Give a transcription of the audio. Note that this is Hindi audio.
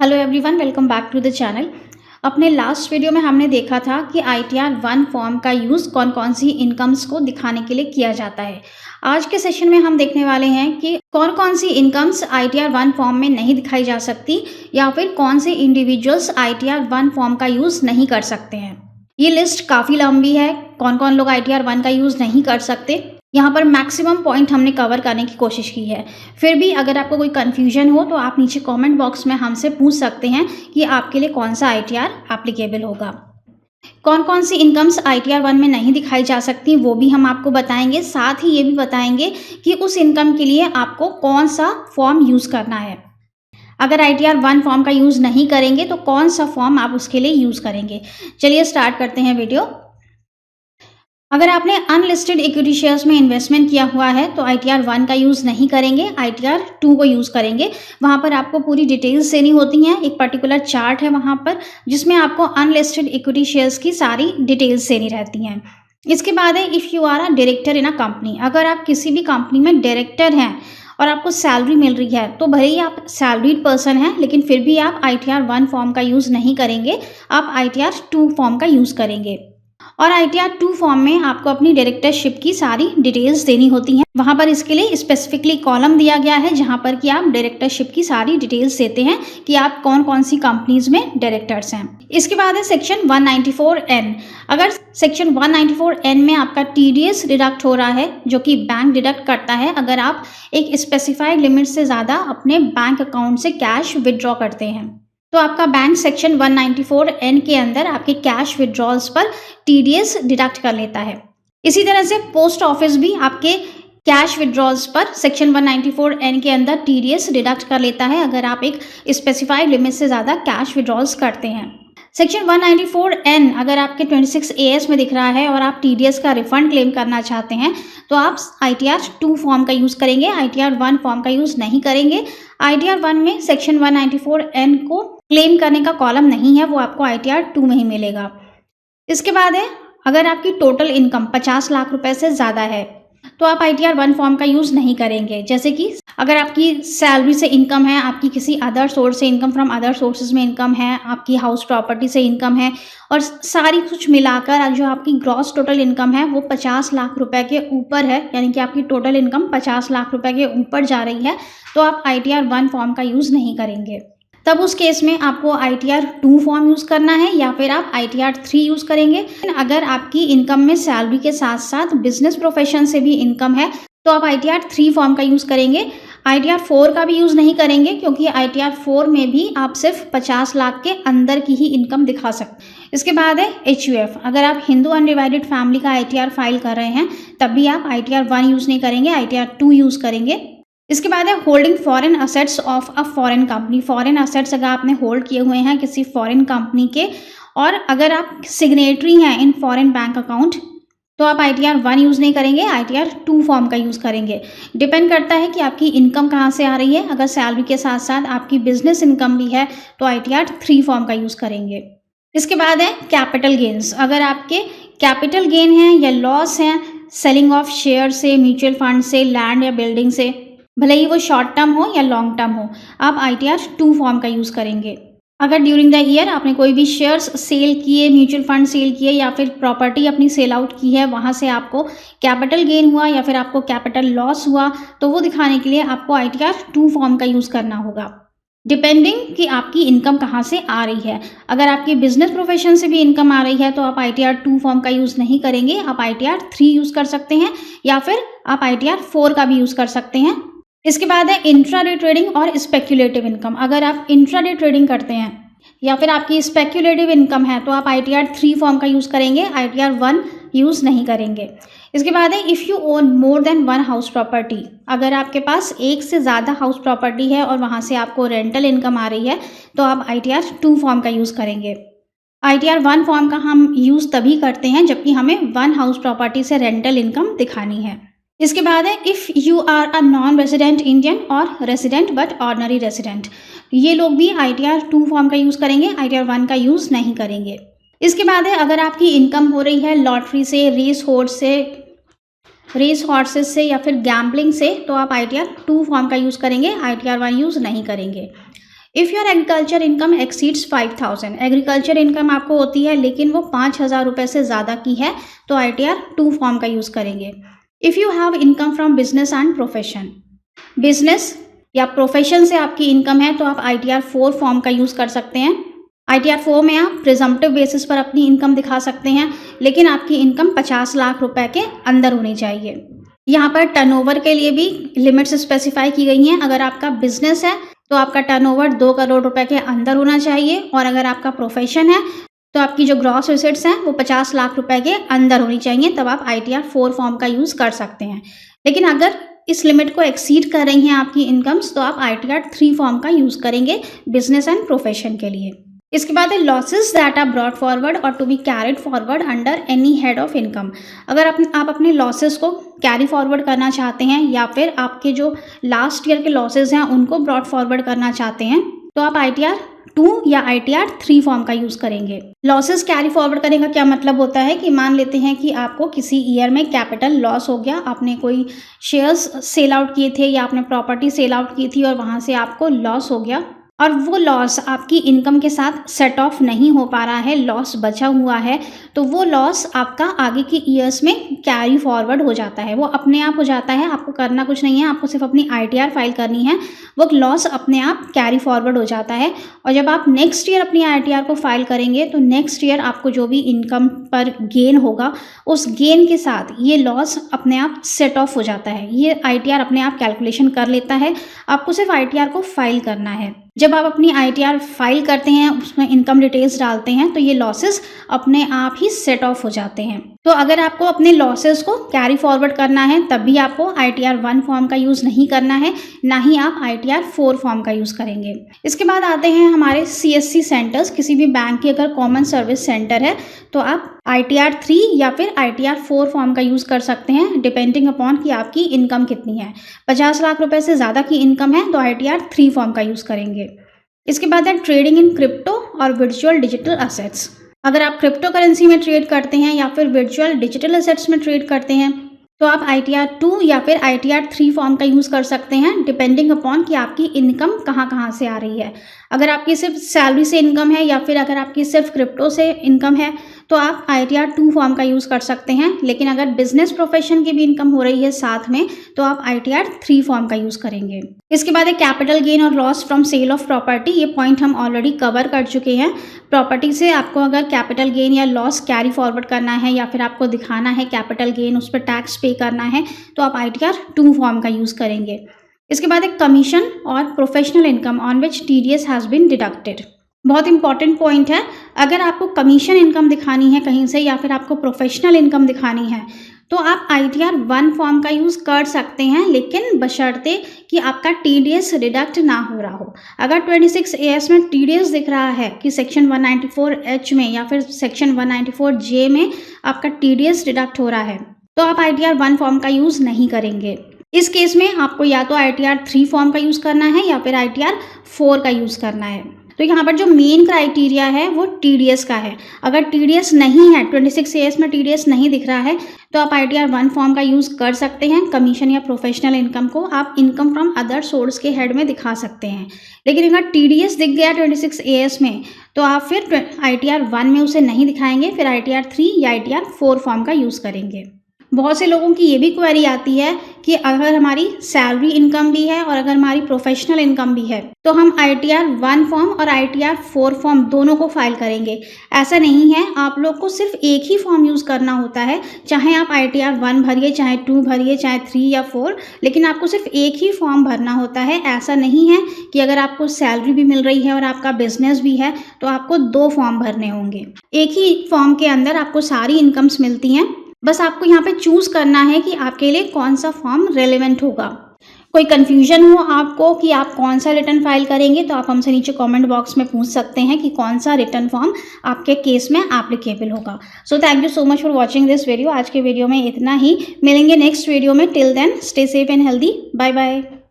Hello everyone, welcome back to the channel. अपने लास्ट वीडियो में हमने देखा था कि ITR 1 फॉर्म का यूज़ कौन कौन सी इनकम्स को दिखाने के लिए किया जाता है। आज के सेशन में हम देखने वाले हैं कि कौन कौन सी इनकम्स ITR 1 फॉर्म में नहीं दिखाई जा सकती या फिर कौन से इंडिविजुअल्स ITR 1 फॉर्म का यूज़ नहीं कर सकते हैं। ये लिस्ट काफ़ी लंबी है, कौन कौन लोग ITR 1 का यूज़ नहीं कर सकते। यहाँ पर मैक्सिमम पॉइंट हमने कवर करने की कोशिश की है। फिर भी अगर आपको कोई कन्फ्यूजन हो तो आप नीचे कमेंट बॉक्स में हमसे पूछ सकते हैं कि आपके लिए कौन सा ITR एप्लीकेबल होगा। कौन कौन सी इनकम्स ITR 1 में नहीं दिखाई जा सकती वो भी हम आपको बताएंगे। साथ ही ये भी बताएंगे कि उस इनकम के लिए आपको कौन सा फॉर्म यूज़ करना है। अगर ITR 1 फॉर्म का यूज़ नहीं करेंगे तो कौन सा फॉर्म आप उसके लिए यूज़ करेंगे। चलिए स्टार्ट करते हैं वीडियो। अगर आपने अनलिस्टेड इक्विटी शेयर्स में इन्वेस्टमेंट किया हुआ है तो ITR 1 का यूज़ नहीं करेंगे, ITR 2 को यूज़ करेंगे। वहाँ पर आपको पूरी डिटेल्स देनी होती हैं। एक पर्टिकुलर चार्ट है वहाँ पर जिसमें आपको अनलिस्टेड इक्विटी शेयर्स की सारी डिटेल्स देनी रहती हैं। इसके बाद है if you are a director in a company. अगर आप किसी भी कंपनी में डायरेक्टर हैं और आपको सैलरी मिल रही है तो भले ही आप सैलरीड पर्सन हैं लेकिन फिर भी आप ITR 1 फॉर्म का यूज़ नहीं करेंगे, आप ITR 2 फॉर्म का यूज़ करेंगे। और ITR 2 फॉर्म में आपको अपनी डायरेक्टरशिप की सारी डिटेल्स देनी होती हैं। वहाँ पर इसके लिए स्पेसिफिकली कॉलम दिया गया है जहाँ पर कि आप डायरेक्टरशिप की सारी डिटेल्स देते हैं कि आप कौन कौन सी कंपनीज में डायरेक्टर्स हैं। इसके बाद है सेक्शन 194N। अगर सेक्शन 194N में आपका TDS डिडक्ट हो रहा है जो कि बैंक डिडक्ट करता है अगर आप एक स्पेसिफाइड लिमिट से ज़्यादा अपने बैंक अकाउंट से कैश विदड्रॉ करते हैं, तो आपका बैंक सेक्शन 194N के अंदर आपके कैश विड्रॉल्स पर TDS डिडक्ट कर लेता है। इसी तरह से पोस्ट ऑफिस भी आपके कैश विड्रॉल्स पर सेक्शन 194N के अंदर TDS डिडक्ट कर लेता है अगर आप एक स्पेसिफाइड लिमिट से ज़्यादा कैश विड्रॉल्स करते हैं। सेक्शन 194N अगर आपके 26AS में दिख रहा है और आप TDS का रिफंड क्लेम करना चाहते हैं तो आप ITR 2 फॉर्म का यूज़ करेंगे, ITR 1 फॉर्म का यूज़ नहीं करेंगे। ITR 1 में सेक्शन 194N को क्लेम करने का कॉलम नहीं है, वो आपको ITR 2 में ही मिलेगा। इसके बाद है अगर आपकी टोटल इनकम 50 लाख रुपए से ज़्यादा है तो आप ITR 1 फॉर्म का यूज़ नहीं करेंगे। जैसे कि अगर आपकी सैलरी से इनकम है, आपकी किसी अदर सोर्स से इनकम फ्रॉम अदर सोर्सेज में इनकम है, आपकी हाउस प्रॉपर्टी से इनकम है और सारी कुछ मिलाकर जो आपकी ग्रॉस टोटल इनकम है वो 50 लाख रुपए के ऊपर है, यानी कि आपकी टोटल इनकम 50 लाख रुपए के ऊपर जा रही है तो आप ITR 1 फॉर्म का यूज़ नहीं करेंगे। तब उस केस में आपको ITR 2 फॉर्म यूज़ करना है या फिर आप ITR 3 यूज़ करेंगे। अगर आपकी इनकम में सैलरी के साथ साथ बिजनेस प्रोफेशन से भी इनकम है तो आप ITR 3 फॉर्म का यूज़ करेंगे। ITR 4 का भी यूज़ नहीं करेंगे क्योंकि ITR 4 में भी आप सिर्फ 50 लाख के अंदर की ही इनकम दिखा सकते हैं। इसके बाद है HUF। अगर आप हिंदू अनडिवाइडेड फैमिली का ITR फाइल कर रहे हैं तब भी आप ITR 1 यूज़ नहीं करेंगे, ITR 2 यूज़ करेंगे। इसके बाद है holding foreign assets of a foreign company. Foreign assets अगर आपने होल्ड किए हुए हैं किसी फॉरेन कंपनी के और अगर आप सिग्नेटरी हैं इन फॉरेन बैंक अकाउंट तो आप ITR 1 यूज़ नहीं करेंगे, ITR 2 फॉर्म का यूज़ करेंगे। डिपेंड करता है कि आपकी इनकम कहाँ से आ रही है। अगर सैलरी के साथ साथ आपकी बिजनेस इनकम भी है तो ITR 3 फॉर्म का यूज़ करेंगे। इसके बाद है कैपिटल गेन्स। अगर आपके कैपिटल गेन हैं या लॉस हैं सेलिंग ऑफ शेयर से, म्यूचुअल फंड से, लैंड या बिल्डिंग से, भले ही वो शॉर्ट टर्म हो या लॉन्ग टर्म हो, आप ITR 2 फॉर्म का यूज़ करेंगे। अगर ड्यूरिंग द ईयर आपने कोई भी शेयर्स सेल किए, म्यूचुअल फंड सेल किए या फिर प्रॉपर्टी अपनी सेल आउट की है, वहाँ से आपको कैपिटल गेन हुआ या फिर आपको कैपिटल लॉस हुआ तो वो दिखाने के लिए आपको ITR 2 फॉर्म का यूज़ करना होगा, डिपेंडिंग कि आपकी इनकम कहाँ से आ रही है। अगर आपकी बिजनेस प्रोफेशन से भी इनकम आ रही है तो आप ITR 2 फॉर्म का यूज़ नहीं करेंगे, आप ITR 3 यूज़ कर सकते हैं या फिर आप ITR 4 का भी यूज़ कर सकते हैं। इसके बाद है इंट्राडे ट्रेडिंग और स्पेक्यूलेटिव इनकम। अगर आप इंट्राडे ट्रेडिंग करते हैं या फिर आपकी स्पेक्यूलेटिव इनकम है तो आप ITR 3 फॉर्म का यूज़ करेंगे, ITR 1 यूज़ नहीं करेंगे। इसके बाद है if you own more than 1 house property. अगर आपके पास एक से ज़्यादा हाउस प्रॉपर्टी है और वहाँ से आपको रेंटल इनकम आ रही है तो आप ITR 2 फॉर्म का यूज़ करेंगे। ITR 1 फॉर्म का हम यूज़ तभी करते हैं जबकि हमें 1 हाउस प्रॉपर्टी से रेंटल इनकम दिखानी है। इसके बाद है if you are a non resident Indian और रेजिडेंट बट ऑर्डनरी रेजिडेंट। ये लोग भी ITR 2 फॉर्म का यूज़ करेंगे, ITR 1 का यूज़ नहीं करेंगे। इसके बाद है अगर आपकी इनकम हो रही है लॉटरी से, रेस हॉर्सेस से या फिर गैम्बलिंग से तो आप ITR 2 फॉर्म का यूज़ करेंगे, ITR 1 यूज़ नहीं करेंगे। If your agriculture income exceeds 5,000, agriculture income आपको होती है लेकिन वो 5,000 रुपये से ज़्यादा की है तो ITR 2 फॉर्म का यूज़ करेंगे। If you have income from business and profession, business या प्रोफेशन से आपकी इनकम है तो आप ITR 4 फॉर्म का यूज़ कर सकते हैं। ITR 4 में आप प्रिजम्पटिव बेसिस पर अपनी इनकम दिखा सकते हैं, लेकिन आपकी इनकम 50 लाख रुपए के अंदर होनी चाहिए। यहाँ पर टर्नओवर के लिए भी लिमिट्स स्पेसिफाई की गई हैं। अगर आपका बिजनेस है तो आपका टर्नओवर 2 करोड़ रुपए के अंदर होना चाहिए, और अगर आपका प्रोफेशन है तो आपकी जो ग्रॉस रिसिट्स हैं वो 50 लाख रुपए के अंदर होनी चाहिए, तब आप ITR 4 फॉर्म का यूज़ कर सकते हैं। लेकिन अगर इस लिमिट को एक्सीड कर रही हैं आपकी इनकम्स तो आप ITR 3 फॉर्म का यूज़ करेंगे बिजनेस एंड प्रोफेशन के लिए। इसके बाद है losses that are brought forward or to be carried forward under any head of income. अगर आप अपने लॉसेस को कैरी फॉरवर्ड करना चाहते हैं या फिर आपके जो लास्ट ईयर के लॉसेस हैं उनको ब्रॉट फॉरवर्ड करना चाहते हैं तो आप ITR 2 या ITR 3 फॉर्म का यूज़ करेंगे। लॉसेस कैरी फॉरवर्ड करने का क्या मतलब होता है कि मान लेते हैं कि आपको किसी ईयर में कैपिटल लॉस हो गया, आपने कोई शेयर्स सेल आउट किए थे या आपने प्रॉपर्टी सेल आउट की थी और वहाँ से आपको लॉस हो गया और वो लॉस आपकी इनकम के साथ सेट ऑफ नहीं हो पा रहा है, लॉस बचा हुआ है, तो वो लॉस आपका आगे की ईयर्स में कैरी फॉरवर्ड हो जाता है, वो अपने आप हो जाता है। आपको करना कुछ नहीं है, आपको सिर्फ अपनी ITR फाइल करनी है, वो लॉस अपने आप कैरी फॉरवर्ड हो जाता है। और जब आप नेक्स्ट ईयर अपनी ITR को फाइल करेंगे तो नेक्स्ट ईयर आपको जो भी इनकम पर गेन होगा उस गेन के साथ ये लॉस अपने आप सेट ऑफ हो जाता है। ये ITR अपने आप कैलकुलेशन कर लेता है, आपको सिर्फ ITR को फाइल करना है। जब आप अपनी ITR फाइल करते हैं, उसमें इनकम डिटेल्स डालते हैं तो ये लॉसेस अपने आप ही सेट ऑफ हो जाते हैं। तो अगर आपको अपने लॉसेस को कैरी फॉरवर्ड करना है तब भी आपको ITR 1 फॉर्म का यूज़ नहीं करना है, ना ही आप ITR 4 फॉर्म का यूज़ करेंगे। इसके बाद आते हैं हमारे CSC सेंटर्स। किसी भी बैंक की अगर कॉमन सर्विस सेंटर है तो आप ITR 3 या फिर ITR 4 फॉर्म का यूज़ कर सकते हैं, डिपेंडिंग अपॉन कि आपकी इनकम कितनी है। 50 लाख रुपए से ज़्यादा की इनकम है तो ITR 3 फॉर्म का यूज़ करेंगे। इसके बाद है ट्रेडिंग इन क्रिप्टो और वर्चुअल डिजिटल असेट्स। अगर आप क्रिप्टो करेंसी में ट्रेड करते हैं या फिर वर्चुअल डिजिटल असेट्स में ट्रेड करते हैं तो आप ITR 2 या फिर ITR 3 फॉर्म का यूज़ कर सकते हैं, डिपेंडिंग अपॉन कि आपकी इनकम कहाँ से आ रही है। अगर आपकी सिर्फ सैलरी से इनकम है या फिर अगर आपकी सिर्फ क्रिप्टो से इनकम है तो आप ITR 2 फॉर्म का यूज़ कर सकते हैं। लेकिन अगर बिजनेस प्रोफेशन की भी इनकम हो रही है साथ में तो आप ITR 3 फॉर्म का यूज़ करेंगे। इसके बाद है कैपिटल गेन और loss from sale of property. ये पॉइंट हम ऑलरेडी कवर कर चुके हैं। प्रॉपर्टी से आपको अगर कैपिटल गेन या लॉस कैरी फॉरवर्ड करना है या फिर आपको दिखाना है कैपिटल गेन, उस पर टैक्स पे करना है तो आप ITR 2 फॉर्म का यूज़ करेंगे। इसके बाद एक कमीशन और professional income on which TDS has been deducted. बहुत इंपॉर्टेंट पॉइंट है। अगर आपको कमीशन इनकम दिखानी है कहीं से या फिर आपको प्रोफेशनल इनकम दिखानी है तो आप ITR 1 फॉर्म का यूज़ कर सकते हैं, लेकिन बशर्ते कि आपका TDS डिडक्ट ना हो रहा हो। अगर 26AS में TDS दिख रहा है कि सेक्शन 194H में या फिर सेक्शन 194J में आपका TDS डिडक्ट हो रहा है तो आप ITR 1 फॉर्म का यूज़ नहीं करेंगे। इस केस में आपको या तो ITR 3 फॉर्म का यूज़ करना है या फिर ITR 4 का यूज़ करना है। तो यहाँ पर जो मेन क्राइटेरिया है वो TDS का है। अगर TDS नहीं है, 26AS में TDS नहीं दिख रहा है तो आप ITR 1 फॉर्म का यूज़ कर सकते हैं। कमीशन या प्रोफेशनल इनकम को आप इनकम फ्रॉम अदर सोर्स के हेड में दिखा सकते हैं। लेकिन अगर TDS दिख गया 26AS में तो आप फिर ITR 1 में उसे नहीं दिखाएंगे, फिर ITR 3 या ITR 4 फॉर्म का यूज़ करेंगे। बहुत से लोगों की ये भी क्वेरी आती है कि अगर हमारी सैलरी इनकम भी है और अगर हमारी प्रोफेशनल इनकम भी है तो हम ITR 1 फॉर्म और ITR 4 फॉर्म दोनों को फाइल करेंगे। ऐसा नहीं है, आप लोग को सिर्फ एक ही फॉर्म यूज़ करना होता है। चाहे आप ITR 1 भरिए, चाहे 2 भरिए, चाहे 3 या 4, लेकिन आपको सिर्फ एक ही फॉर्म भरना होता है। ऐसा नहीं है कि अगर आपको सैलरी भी मिल रही है और आपका बिजनेस भी है तो आपको 2 फॉर्म भरने होंगे। एक ही फॉर्म के अंदर आपको सारी इनकम्स मिलती हैं, बस आपको यहाँ पे चूज़ करना है कि आपके लिए कौन सा फॉर्म रेलेवेंट होगा। कोई कन्फ्यूजन हो आपको कि आप कौन सा रिटर्न फाइल करेंगे तो आप हमसे नीचे कमेंट बॉक्स में पूछ सकते हैं कि कौन सा रिटर्न फॉर्म आपके केस में एप्लीकेबल होगा। So thank you so much for watching this video. आज के वीडियो में इतना ही, मिलेंगे नेक्स्ट वीडियो में। Till then stay safe and healthy. Bye bye.